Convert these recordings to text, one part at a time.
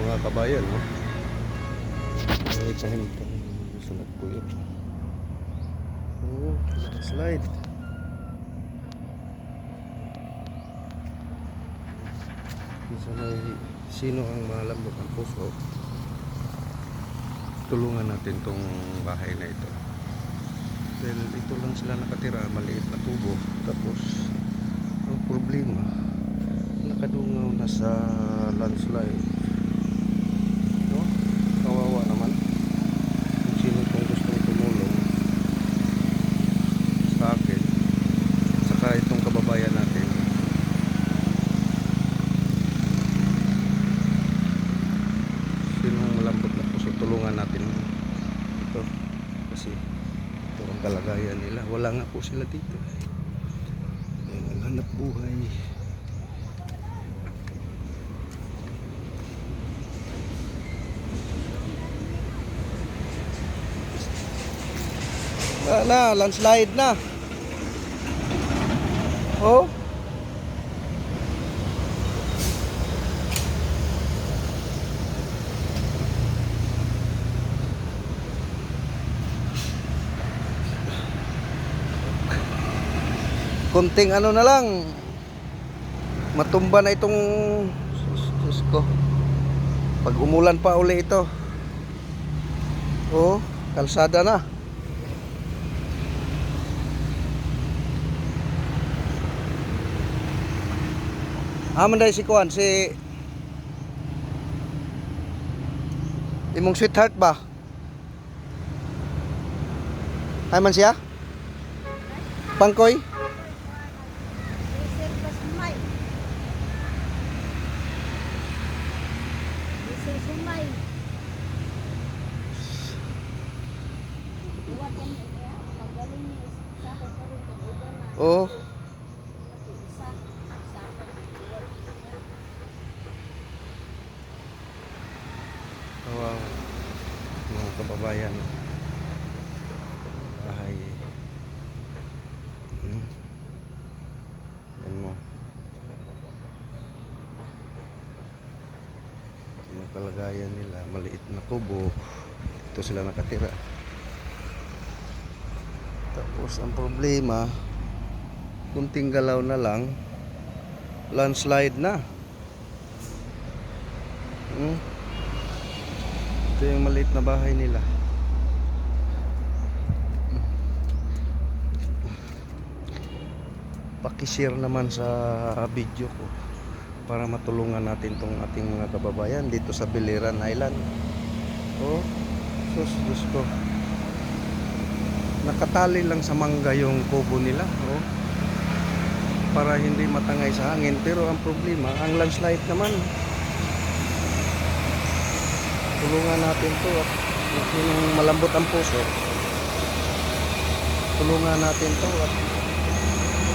mga kabayan, no? May kahintang sunod po yun. Oh, slide. Isa may sino ang malambot ang puso, tulungan natin tong bahay na ito. Dahil ito lang sila nakatira, maliit na kubo. Tapos ang problema, nakadungaw na sa landslide, no? Kawawa naman kung sino itong gustong tumulong sa akin saka itong kababayan natin. Sinong malambot na puso, tulungan natin ito kasi ito ang kalagayan nila. Wala nga po sila dito. Ang hanap buhay. Na, landslide na. Oh. Kunting ano na lang, matumba na itong sus ko. Pag umulan pa uli ito. Oh, kalsada na. Manday si Kuan, si imong sweetheart ba? Ay man siya? Pangkoy? Oh. Wow. Mga kababayan. Bahay. Yan mo. Yung kalagayan nila, maliit na kubo. Ito sila nakatira. Tapos ang problema, kunting galaw na lang, landslide na. Ito yung maliit na bahay nila. Pakishare naman sa video ko para matulungan natin tong ating mga kababayan dito sa Biliran Island. Oh, sus, Diyos ko. Nakatali lang sa mangga yung kubo nila, oh, para hindi matangay sa hangin. Pero ang problema, ang landslide naman. Tulungan natin to at yung malambot ang puso, tulungan natin to at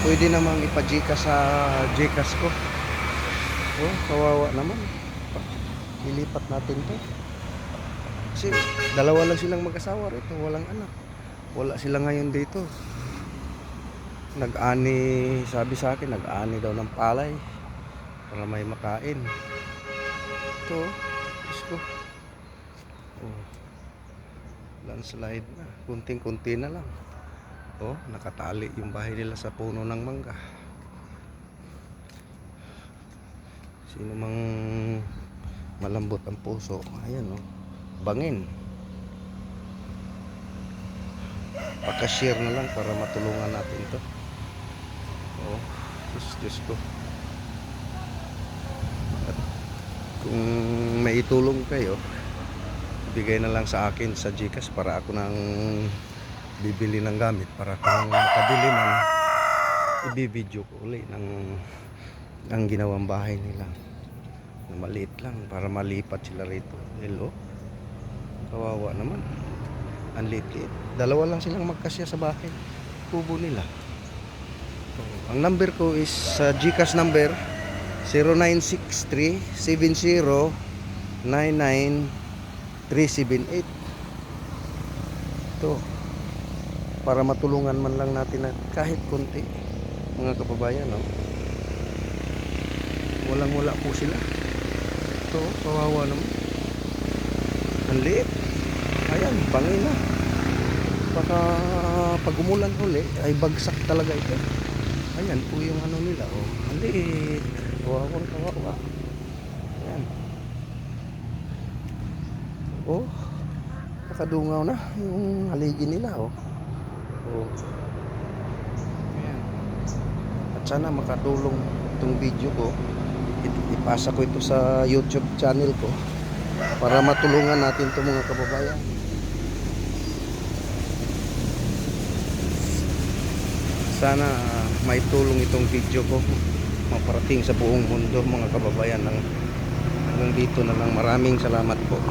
pwede namang ipa-Gcash sa Gcash ko. Oh, kawawa naman. Ilipat natin to kasi dalawa lang silang mag-asawa rito, walang anak. Wala sila ngayon dito. Nag-ani, sabi sa akin, nag-ani daw ng palay para may makain. Ito, Diyos ko. Oh, landslide na. Kunting-kunti na lang. Oh, nakatali yung bahay nila sa puno ng mangga. Sino mang malambot ang puso, ayan, oh, bangin. Paka-share na lang para matulungan natin to. Oh, Diyos ko. At kung may itulong kayo, bigay na lang sa akin sa Gcash para ako nang bibili ng gamit para kung makabili man, i-video ko ulit ng ginawang bahay nila na maliit lang para malipat sila rito. Hello, kawawa naman, ang liit. Dalawa lang silang magkasya sa bahay kubo nila. Ang number ko is sa Gcash number 0963-7099-378. Ito para matulungan man lang natin na kahit konti, mga kababayan, no? Walang wala po sila. Ito, kawawa naman. Ang liit. Ayan, bangin na. Baka pag umulan uli ay bagsak talaga ito. Ayan po yung ano nila, oh. Ang liit. Kawawang kawawa. Ayan. Oh, nakadungaw na yung haligi nila, oh. Oh. Ayan. At sana makatulong itong video ko. Ipasa ko ito sa YouTube channel ko para matulungan natin itong mga kababayan. Sana maitulong itong video ko maparating sa buong mundo mga kababayan. Hanggang dito na lang, maraming salamat po.